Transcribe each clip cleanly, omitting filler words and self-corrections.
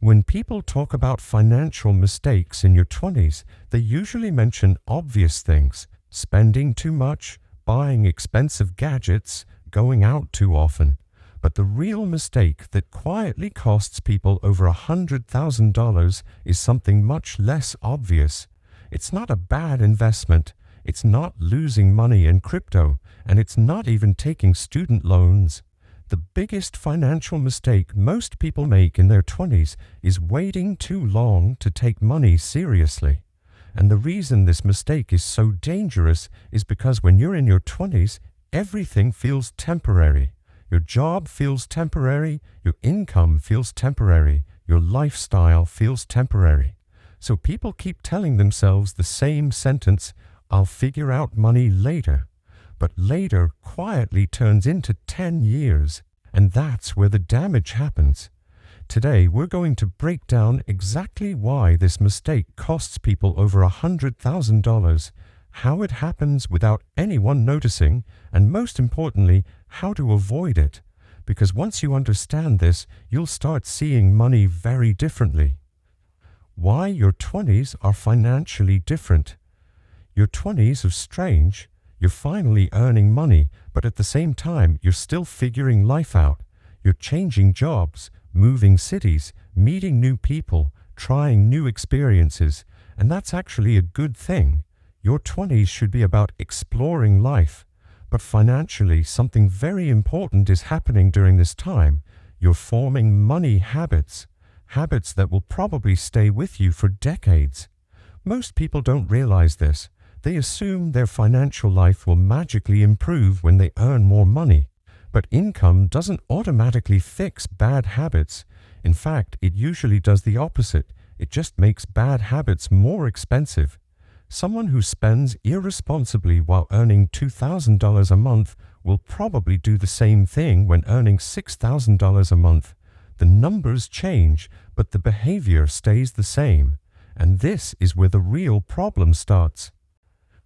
When people talk about financial mistakes in your 20s, they usually mention obvious things: spending too much, buying expensive gadgets, going out too often. But the real mistake that quietly costs people over $100,000 is something much less obvious. It's not a bad investment, it's not losing money in crypto, and it's not even taking student loans. The biggest financial mistake most people make in their 20s is waiting too long to take money seriously. And the reason this mistake is so dangerous is because when you're in your 20s, everything feels temporary. Your job feels temporary, your income feels temporary, your lifestyle feels temporary. So people keep telling themselves the same sentence: "I'll figure out money later." But later quietly turns into 10 years, and that's where the damage happens. Today, we're going to break down exactly why this mistake costs people over $100,000, how it happens without anyone noticing, and most importantly, how to avoid it. Because once you understand this, you'll start seeing money very differently. Why your 20s are financially different. Your 20s are strange. You're finally earning money, but at the same time, you're still figuring life out. You're changing jobs, moving cities, meeting new people, trying new experiences, and that's actually a good thing. Your 20s should be about exploring life, but financially, something very important is happening during this time. You're forming money habits, habits that will probably stay with you for decades. Most people don't realize this. They assume their financial life will magically improve when they earn more money. But income doesn't automatically fix bad habits. In fact, it usually does the opposite. It just makes bad habits more expensive. Someone who spends irresponsibly while earning $2,000 a month will probably do the same thing when earning $6,000 a month. The numbers change, but the behavior stays the same. And this is where the real problem starts.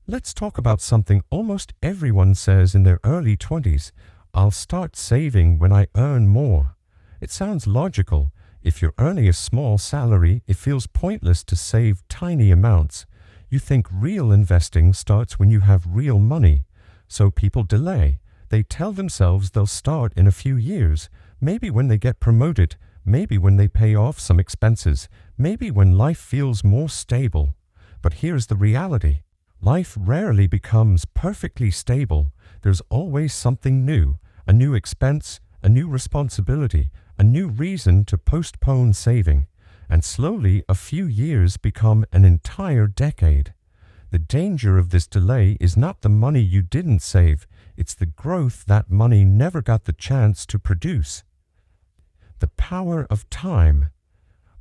Let's talk about something almost everyone says in their early 20s. "I'll start saving when I earn more." It sounds logical. If you're earning a small salary, it feels pointless to save tiny amounts. You think real investing starts when you have real money. So people delay. They tell themselves they'll start in a few years, maybe when they get promoted, maybe when they pay off some expenses, maybe when life feels more stable. But here's the reality. Life rarely becomes perfectly stable. There's always something new, a new expense, a new responsibility, a new reason to postpone saving. And slowly, a few years become an entire decade. The danger of this delay is not the money you didn't save, it's the growth that money never got the chance to produce. The power of time.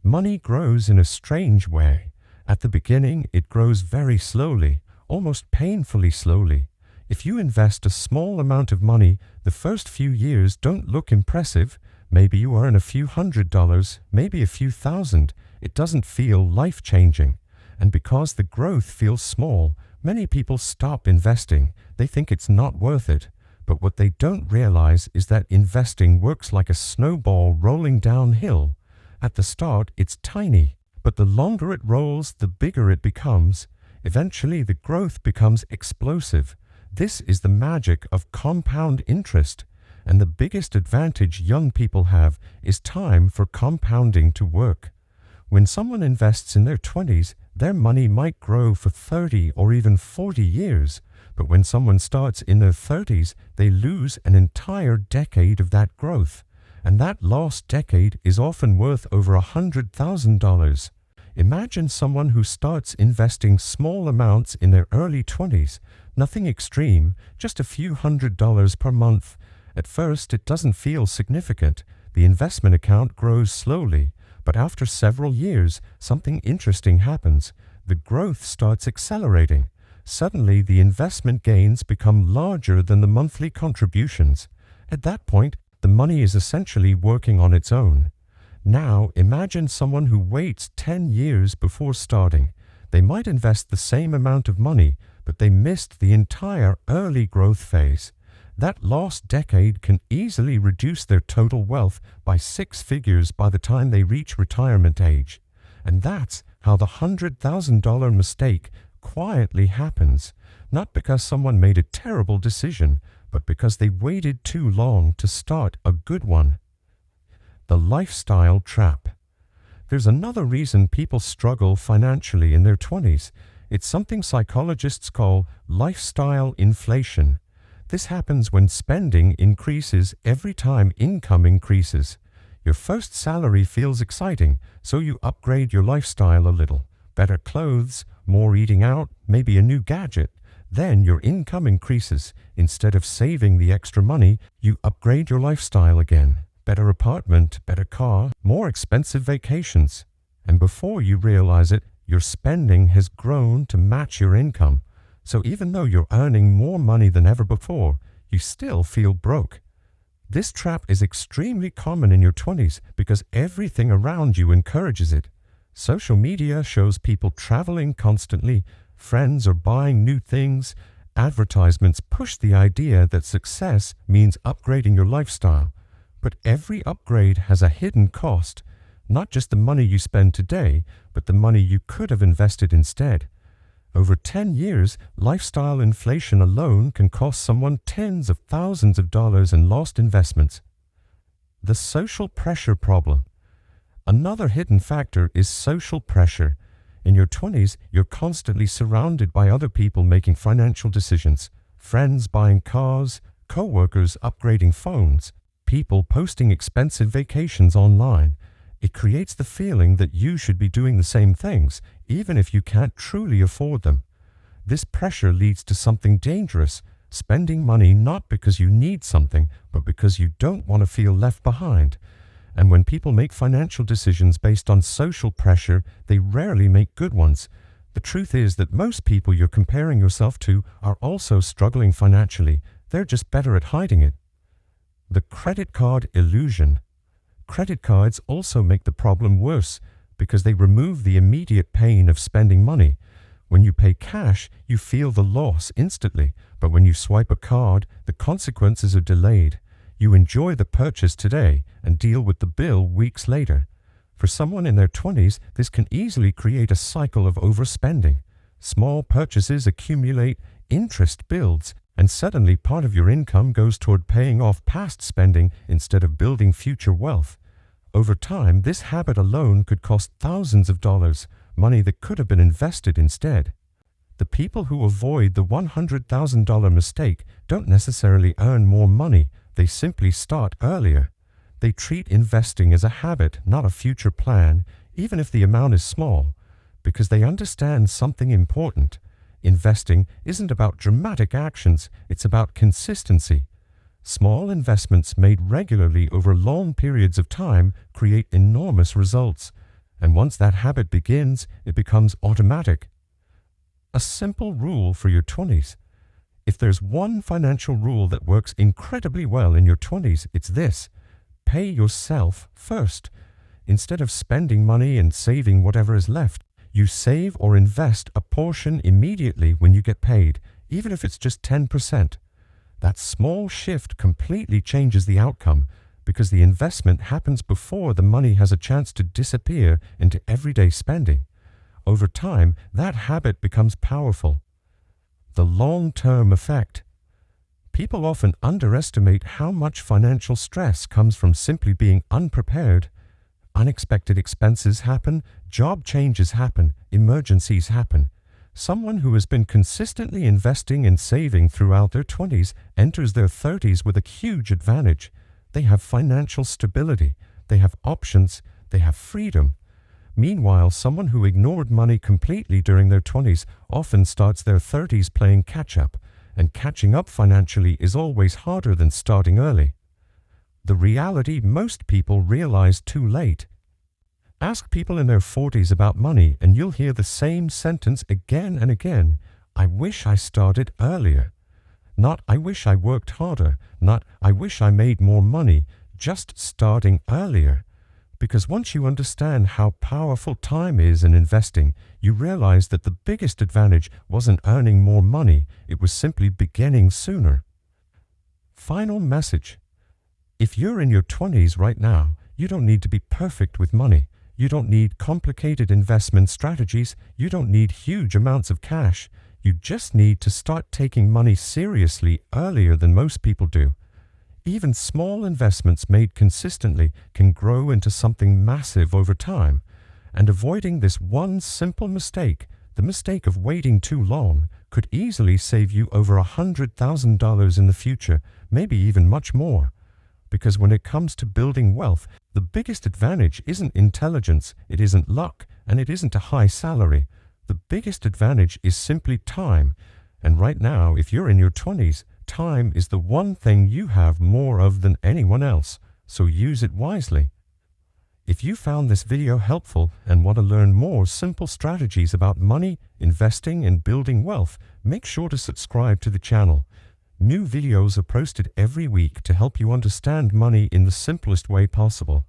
Money grows in a strange way. At the beginning, it grows very slowly, almost painfully slowly. If you invest a small amount of money, the first few years don't look impressive. Maybe you earn a few $100s, maybe a few thousand. It doesn't feel life-changing. And because the growth feels small, many people stop investing. They think it's not worth it. But what they don't realize is that investing works like a snowball rolling downhill. At the start, it's tiny, but the longer it rolls, the bigger it becomes. Eventually, the growth becomes explosive. This is the magic of compound interest. And the biggest advantage young people have is time for compounding to work. When someone invests in their 20s, their money might grow for 30 or even 40 years. But when someone starts in their 30s, they lose an entire decade of that growth. And that lost decade is often worth over $100,000. Imagine someone who starts investing small amounts in their early 20s, nothing extreme, just a few $100s per month. At first, it doesn't feel significant. The investment account grows slowly, but after several years, something interesting happens. The growth starts accelerating. Suddenly, the investment gains become larger than the monthly contributions. At that point, the money is essentially working on its own. Now, imagine someone who waits 10 years before starting. They might invest the same amount of money, but they missed the entire early growth phase. that lost decade can easily reduce their total wealth by 6 figures by the time they reach retirement age. And that's how the $100,000 mistake quietly happens, not because someone made a terrible decision, but because they waited too long to start a good one. The lifestyle trap. There's another reason people struggle financially in their 20s. It's something psychologists call lifestyle inflation. This happens when spending increases every time income increases. Your first salary feels exciting, so you upgrade your lifestyle a little. Better clothes, more eating out, maybe a new gadget. Then your income increases. Instead of saving the extra money, you upgrade your lifestyle again. Better apartment, better car, more expensive vacations. And before you realize it, your spending has grown to match your income. So even though you're earning more money than ever before, you still feel broke. This trap is extremely common in your 20s because everything around you encourages it. Social media shows people traveling constantly, friends are buying new things, advertisements push the idea that success means upgrading your lifestyle. But every upgrade has a hidden cost, not just the money you spend today, but the money you could have invested instead. Over 10 years, lifestyle inflation alone can cost someone tens of thousands of dollars in lost investments. The social pressure problem. Another hidden factor is social pressure. In your 20s, you're constantly surrounded by other people making financial decisions. Friends buying cars, co-workers upgrading phones, people posting expensive vacations online. It creates the feeling that you should be doing the same things, even if you can't truly afford them. This pressure leads to something dangerous, spending money not because you need something, but because you don't want to feel left behind. And when people make financial decisions based on social pressure, they rarely make good ones. The truth is that most people you're comparing yourself to are also struggling financially. They're just better at hiding it. The credit card illusion. Credit cards also make the problem worse because they remove the immediate pain of spending money. When you pay cash, you feel the loss instantly, but when you swipe a card, the consequences are delayed. You enjoy the purchase today and deal with the bill weeks later. For someone in their 20s, this can easily create a cycle of overspending. Small purchases accumulate, interest builds, and suddenly part of your income goes toward paying off past spending instead of building future wealth. Over time, this habit alone could cost thousands of dollars, money that could have been invested instead. The people who avoid the $100,000 mistake don't necessarily earn more money, they simply start earlier. They treat investing as a habit, not a future plan, even if the amount is small, because they understand something important. Investing isn't about dramatic actions, it's about consistency. Small investments made regularly over long periods of time create enormous results, and once that habit begins, it becomes automatic. A simple rule for your 20s. If there's one financial rule that works incredibly well in your 20s, it's this: pay yourself first. Instead of spending money and saving whatever is left, you save or invest a portion immediately when you get paid, even if it's just 10%. That small shift completely changes the outcome because the investment happens before the money has a chance to disappear into everyday spending. Over time, that habit becomes powerful. The long-term effect. People often underestimate how much financial stress comes from simply being unprepared. Unexpected expenses happen, job changes happen, emergencies happen. Someone who has been consistently investing and saving throughout their 20s enters their 30s with a huge advantage. They have financial stability, they have options, they have freedom. Meanwhile, someone who ignored money completely during their 20s often starts their 30s playing catch-up, and catching up financially is always harder than starting early. The reality most people realize too late. Ask people in their 40s about money and you'll hear the same sentence again and again: I wish I started earlier. Not I wish I worked harder, not I wish I made more money, just starting earlier. Because once you understand how powerful time is in investing, you realize that the biggest advantage wasn't earning more money, it was simply beginning sooner. Final message. If you're in your 20s right now, you don't need to be perfect with money. You don't need complicated investment strategies. You don't need huge amounts of cash. You just need to start taking money seriously earlier than most people do. Even small investments made consistently can grow into something massive over time. And avoiding this one simple mistake, the mistake of waiting too long, could easily save you over $100,000 in the future, maybe even much more. Because when it comes to building wealth, the biggest advantage isn't intelligence, it isn't luck, and it isn't a high salary. The biggest advantage is simply time. And right now, if you're in your 20s, time is the one thing you have more of than anyone else, so use it wisely. If you found this video helpful and want to learn more simple strategies about money, investing, and building wealth, make sure to subscribe to the channel. New videos are posted every week to help you understand money in the simplest way possible.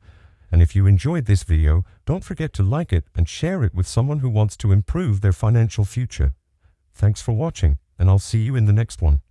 And if you enjoyed this video, don't forget to like it and share it with someone who wants to improve their financial future. Thanks for watching, and I'll see you in the next one.